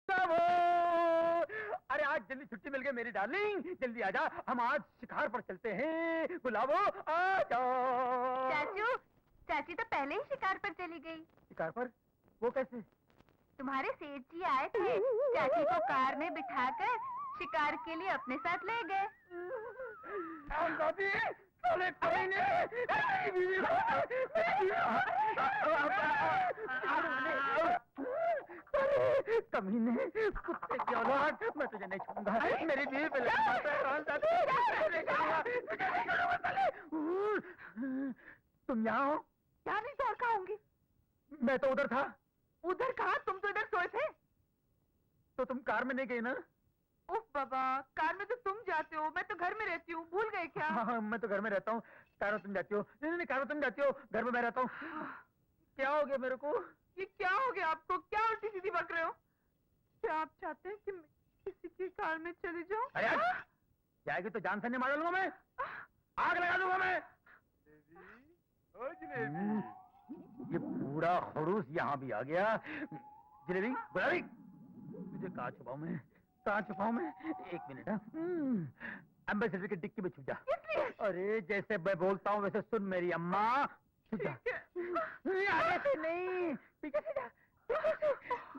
सब अरे आज जल्दी छुट्टी मिल गई मेरी डार्लिंग, जल्दी आजा, हम आज शिकार पर चलते हैं। गुलाबो आ जाओ। चाचू, चाची तो पहले ही शिकार पर चली गई। शिकार पर? वो कैसे? तुम्हारे सेठ जी आए थे, चाची को कार में बिठाकर शिकार के लिए अपने साथ ले गए। कमीने, कुत्ते की औलाद, मैं तुझे नहीं छोड़ूंगा, मेरी बीवी पे तुम यहाँ हो? यहाँ नहीं तो और कहाँ होंगी? मैं तो उधर था। उधर कहाँ? तुम तो इधर सोए थे। तो तुम कार में नहीं गई ना? उफ बाबा, कार में तो तुम जाते हो, मैं तो घर में रहती हूँ, भूल गए क्या? हाँ, मैं तो घर में रहता हूँ, कार में तुम जाती हो। नहीं नहीं, कार में तुम जाती हो, घर में मैं रहता हूँ। क्या हो गया मेरे को? ये क्या हो गया आपको? क्या उल्टी सीधी बक रहे हो? क्या आप चाहते हैं कि मैं किसी की कार में चली जाऊँ? अरे जाएगी तो जान से नहीं मार लूंगा मैं, आग लगा दूंगा मैं। ओ जलेबी, ये पूरा खड़ूस यहाँ भी आ गया। जलेबी, गुलाबी, तुझे कहाँ छुपाऊं मैं, कहाँ छुपाऊं मैं? एक मिनट। एम्बेसडर की डिक्की में छुप जा। अरे जैसे मैं बोलता हूँ वैसे सुन मेरी अम्मा, छुप जा। आगे से नहीं, पीछे से जा, पीछे से,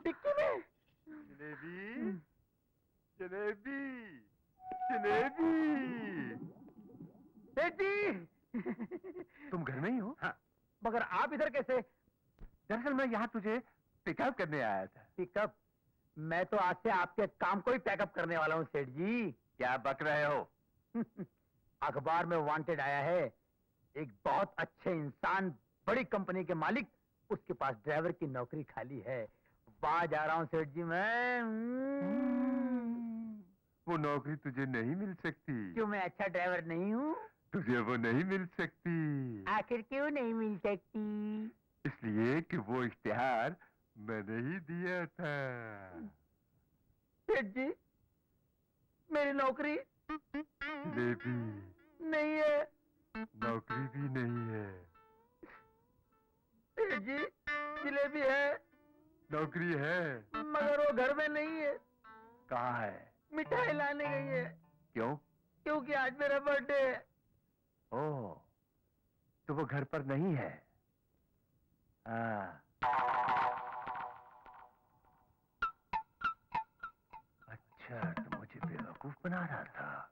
डिक्की में। जलेबी, जलेबी, जलेबी। बेटी, तुम घर में ही हो? हाँ, मगर आप इधर कैसे? दरअसल मैं यहाँ तुझे पिकअप करने आया था। पिकअप? मैं तो आज से आपके काम को ही पैकअप करने वाला हूँ सेठ जी। क्या बक रहे हो? अखबार में वांटेड आया है, एक बहुत अच्छे इंसान, बड़ी कंपनी के मालिक, उसके पास ड्राइवर की नौकरी खाली है। वहां जा रहा हूँ सेठ जी मैं। वो नौकरी तुझे नहीं मिल सकती। क्यों, मैं अच्छा ड्राइवर नहीं हूँ? तुझे वो नहीं मिल सकती। आखिर क्यों नहीं मिल सकती? इसलिए कि वो इश्तिहार मैंने ही दिया था। सेठ जी, मेरी नौकरी जलेबी, नहीं है। नौकरी भी नहीं है। सेठ जी, जलेबी है, नौकरी है, मगर वो घर में नहीं है। कहाँ है? मिठाई लाने गई है। क्यों? क्योंकि आज मेरा बर्थडे है। ओह, तो वो घर पर नहीं है। हाँ, अच्छा, तो मुझे बेवकूफ बना रहा था।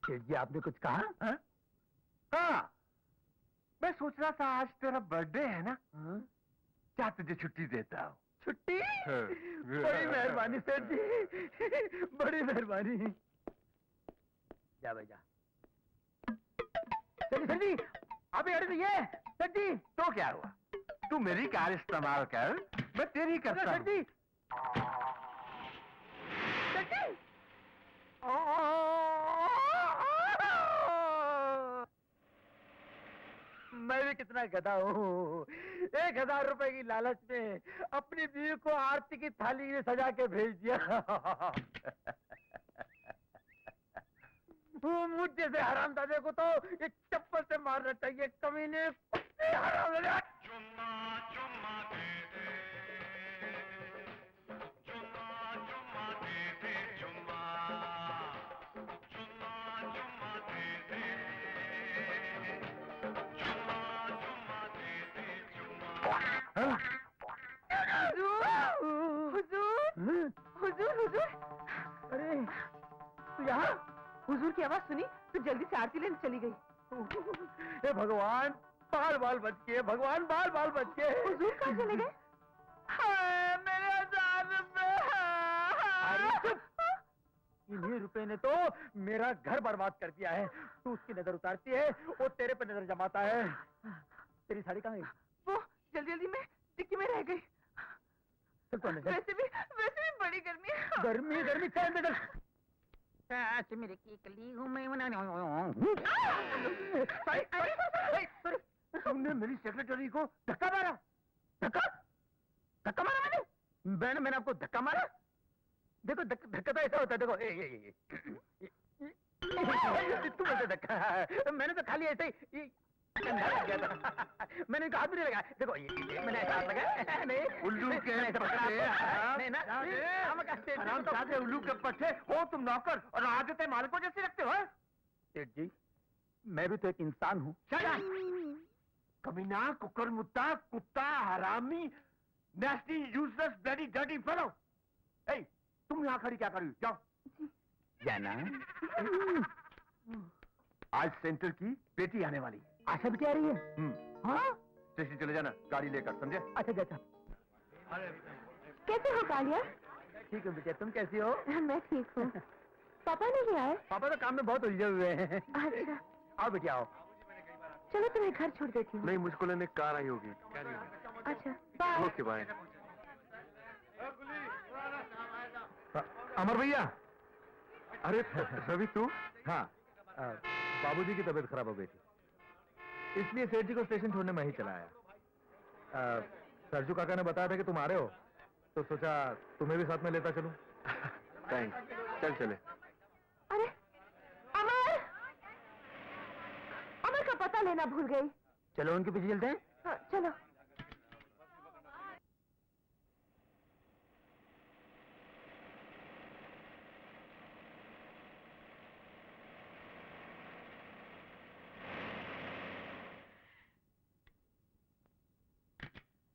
सेठ जी, आपने कुछ कहा? हाँ? हाँ, मैं सोच रहा था आज तेरा बर्थडे है ना, हाँ? क्या तुझे छुट्टी देता हूँ। छुट्टी? बड़ी मेहरबानी सेठ जी, बड़ी मेहरबानी। जा भाई जा। सेठ जी, आप अड़े ये सेठ जी। तो क्या हुआ? तू मेरी कार इस्तेमाल कर, मैं तेरी करता सेठ हूँ। जी, सेठ जी। मैं भी कितना गधा हूँ, 1000 रुपए की लालच में अपनी बीवी को आरती की थाली में सजा के भेज दिया। मुझ जैसे हरामजादे को तो एक चप्पल से मारना चाहिए। कमीने, कुत्ते, हरामजादे। चुम्मा चुम्मा दे दे, चुम्मा चुम्मा दे दे, चुम्मा चुम्मा चुम्मा दे दे, चुम्मा चुम्मा दे दे, चुम्मा। हुजूर, हुजूर, हुजूर। अरे तू यहाँ? हुजूर की आवाज सुनी तो जल्दी से आरती लेने चली गई। हे भगवान, बाल बाल बच गए, भगवान, बाल बाल बच गए। हुजूर कहाँ चले गए? हाय, मेरे 1000 रुपए। अरे चुप! इन्हीं रुपए ने तो मेरा घर बर्बाद कर दिया है। तू उसकी नजर उतारती है, वो तेरे पे नजर जमाता है। तेरी साड़ी कहाँ गई? वो जल्दी जल्दी में डिक्की में रह गई। चल तो अंदर। वैसे भी बड़ी गर्मी है। गर्मी गर्मी, चल अंदर चल। मेरे केकली हूँ मैं तुमने मेरी सेक्रेटरी को धक्का मारा? धक्का धक्का मारा मैंने आपको धक्का मारा? देखो धक्का तो ऐसा होता है। देखो तुम ऐसे धक्का, मैंने तो खाली ऐसे ही कंधा लग गया था। मैंने इनका हाथ भी नहीं लगाया। देखो ये मैंने ऐसा हाथ लगाया नहीं। उल्लू के मैंने ऐसा पकड़ा। पट्टे, नहीं ना हम कैसे हरामजादे उल्लू के पट्टे, हो तुम नौकर और आदतें मालिकों जैसे रखते हो? सेठ जी, मैं भी तो एक इंसान हूँ। कमीना, कुकर मुत्ता, कुत्ता, हरामी, nasty, useless, bloody, dirty fellow. Hey, तुम यहाँ खड़ी क्या कर रही हो? जाओ। जाना आज सेंटर की बेटी आने वाली है। आशा बिटिया आ रही है। हाँ स्टेशन चले जाना, गाड़ी लेकर, समझे? अच्छा अच्छा। कैसे हो कालिया? ठीक है बिटिया, तुम कैसी हो? मैं ठीक हूँ। पापा नहीं आए? पापा तो काम में बहुत उलझे हुए हैं। अच्छा, आओ बिटिया आओ। चलो तुम्हें घर छोड़ देती हूँ। नहीं, मुझको लेने कार आई होगी। अच्छा, बाय। Okay bye. अमर भैया, अरे रवि तू? हाँ, बाबूजी की तबीयत खराब हो गई थी, इसलिए सेठ जी को स्टेशन छोड़ने में ही चला आया। सरजू काका ने बताया था कि तुम आ रहे हो, तो सोचा तुम्हें भी साथ में लेता चलूं। थैंक्स, चल चले। अरे अमर, अमर का पता लेना भूल गई। चलो उनके पीछे चलते हैं। हाँ, चलो।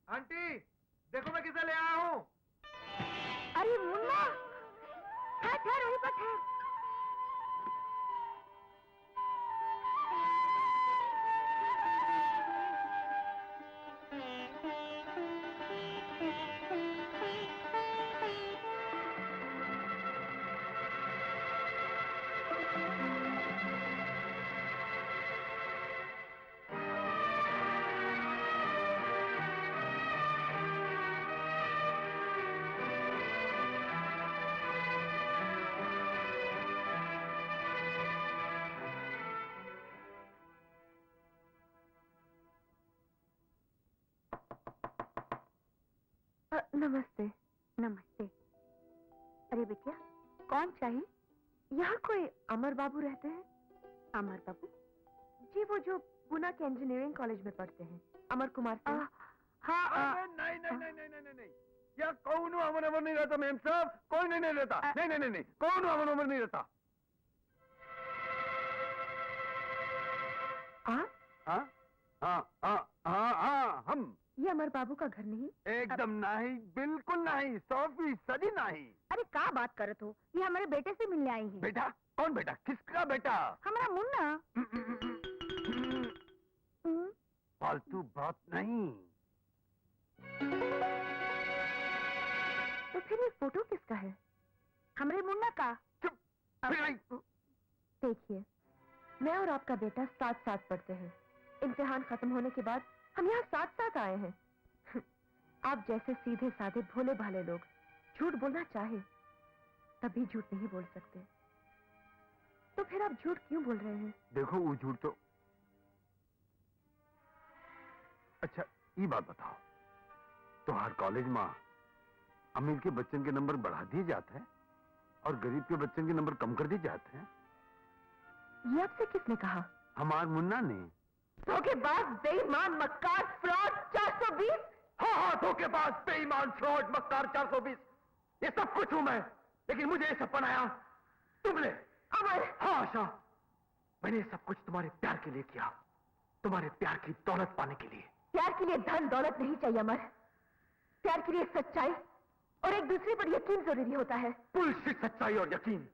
आंटी, देखो मैं किसे ले आया हूँ। अरे मुन्ना, ठहर वहीं पर ठहर। नमस्ते। नमस्ते। अरे बिटिया, कौन चाहिए? यहाँ कोई अमर बाबू रहते हैं? अमर बाबू? जी, वो जो पुणे के इंजीनियरिंग कॉलेज में पढ़ते हैं, अमर कुमार सिंह। हाँ नहीं नहीं नहीं नहीं नहीं नहीं, या कौन अमर अमर नहीं रहता मैम साहब, कोई नहीं रहता। नहीं नहीं नहीं, कौन अमर अमर नहीं रहता। आप? हाँ हाँ हाँ हाँ हाँ, हम। ये अमर बाबू का घर नहीं? एकदम नहीं, बिल्कुल नहीं, 100% नहीं। अरे क्या बात करत हो? ये हमारे बेटे से मिलने आई हैं। बेटा? कौन बेटा? किसका बेटा? हमारा मुन्ना। फालतू बात नहीं। तो फिर ये फोटो किसका है? हमारे मुन्ना का। चुप। फिर नहीं। देखिए, मैं और आपका बेटा साथ साथ पढ़ते हैं। इम्तिहान खत्म होने के बाद हम यहाँ साथ साथ आए हैं। आप जैसे सीधे साधे भोले भाले लोग झूठ बोलना चाहे तभी झूठ नहीं बोल सकते। तो फिर आप झूठ क्यों बोल रहे हैं? देखो वो झूठ तो। अच्छा ये बात बताओ, तो हर कॉलेज में अमीर के बच्चन के नंबर बढ़ा दिए जाते हैं और गरीब के बच्चन के नंबर कम कर दिए जाते हैं? ये आपसे किसने कहा? हमार मुन्ना ने। धोखेबाज, बेईमान, मक्कार, फ्रॉड, 420। हाँ हाँ, धोखेबाज, बेईमान, फ्रॉड, मक्कार, 420, ये सब कुछ हूं मैं, लेकिन मुझे ये सब बनाया तुमने। अमर! हाँ आशा, मैंने ये सब कुछ तुम्हारे प्यार के लिए किया, तुम्हारे प्यार की दौलत पाने के लिए। प्यार के लिए धन दौलत नहीं चाहिए अमर। प्यार के लिए सच्चाई और एक दूसरे पर यकीन जरूरी होता है। बुलशिट, सच्चाई और यकीन।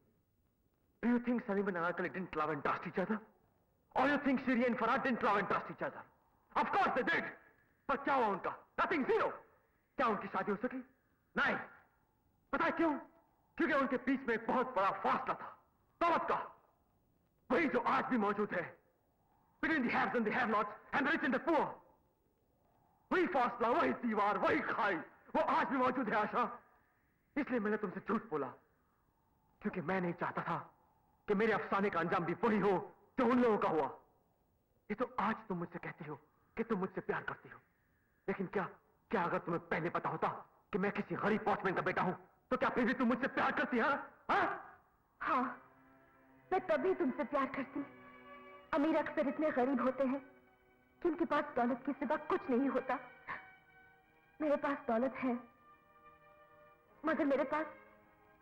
Do you think Salim and Anarkali didn't love and trust each other? Or you think Shiri and Farhad didn't love and trust each other? Of course they did. पर क्या हुआ उनका? Nothing, zero. क्या उनकी शादी हो सकी? नहीं। पता है क्यों? क्योंकि उनके बीच में एक बहुत बड़ा फासला था, दौलत का, वही जो आज भी मौजूद है, between the haves and the have-nots and the rich and the poor. वही फासला, वही दीवार, वही खाई, वो आज भी मौजूद है आशा। इसलिए मैंने तुमसे झूठ बोला, क्योंकि मैं नहीं चाहता था कि मेरे अफसाने का अंजाम भी वही हो जो उन लोगों का हुआ। ये तो आज तुम मुझसे कहती हो कि तुम मुझसे प्यार करती हो, लेकिन क्या अगर तुम्हें पहले पता होता कि मैं किसी गरीब वॉचमैन का बेटा हूं, तो क्या फिर भी तुम मुझसे प्यार करती है? हाँ, मैं तभी तुमसे प्यार करती। अमीर अक्सर इतने गरीब होते हैं कि इनके पास दौलत के सिवा कुछ नहीं होता। मेरे पास दौलत है, मगर मेरे पास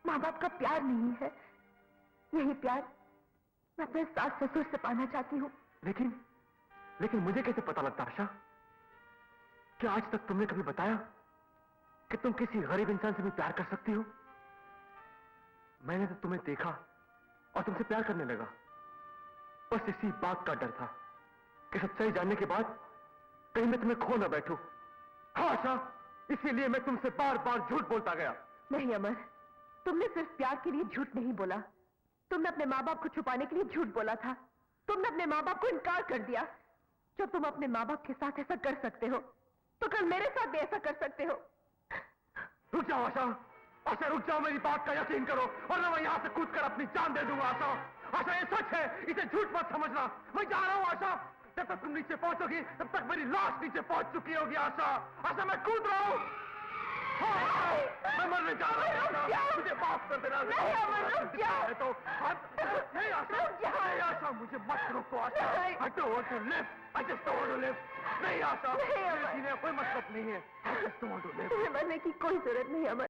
माँ बाप का प्यार नहीं है। यही प्यार मैं अपने सास ससुर से पाना चाहती हूँ। लेकिन मुझे कैसे पता लगता आशा? क्या आज तक तुमने कभी बताया कि तुम किसी गरीब इंसान से भी प्यार कर सकती हो? मैंने तो तुम्हें देखा और तुमसे प्यार करने लगा। बस इसी बात का डर था कि सच्चाई जानने के बाद कहीं मैं तुम्हें खो न बैठूं। हाँ आशा, इसीलिए मैं तुमसे बार बार झूठ बोलता गया। नहीं अमर, तुमने सिर्फ प्यार के लिए झूठ नहीं बोला, तुमने अपने माँ बाप को छुपाने के लिए झूठ बोला था। तुमने अपने माँ बाप को इनकार कर दिया। जब तुम अपने माँ बाप के साथ ऐसा कर सकते हो, तो कल मेरे साथ भी ऐसा कर सकते हो। रुक जाओ आशा, आशा रुक जाओ, मेरी बात का यकीन करो वरना मैं यहाँ से कूदकर अपनी जान दे दूंगा। आशा, आशा ये सच है, इसे झूठ मत समझना। मैं जा रहा हूँ आशा, जब तक तुम नीचे पहुंचोगी तब तक मेरी लाश नीचे पहुंच चुकी होगी। आशा, आशा मैं कूद रहा हूँ। हाँ, आशा, मैं मरने जा रहा हूँ। आशा, मुझे माफ कर देना। नहीं अमर, रुक जाओ। तो नहीं आशा, नहीं आशा, मुझे मत रोको आशा। I don't want to live. I just don't want to live. नहीं आशा, नहीं, अमर। मेरे जीने का कोई मतलब नहीं है। I just don't want to live. तुम्हें मरने की कोई जरूरत नहीं अमर।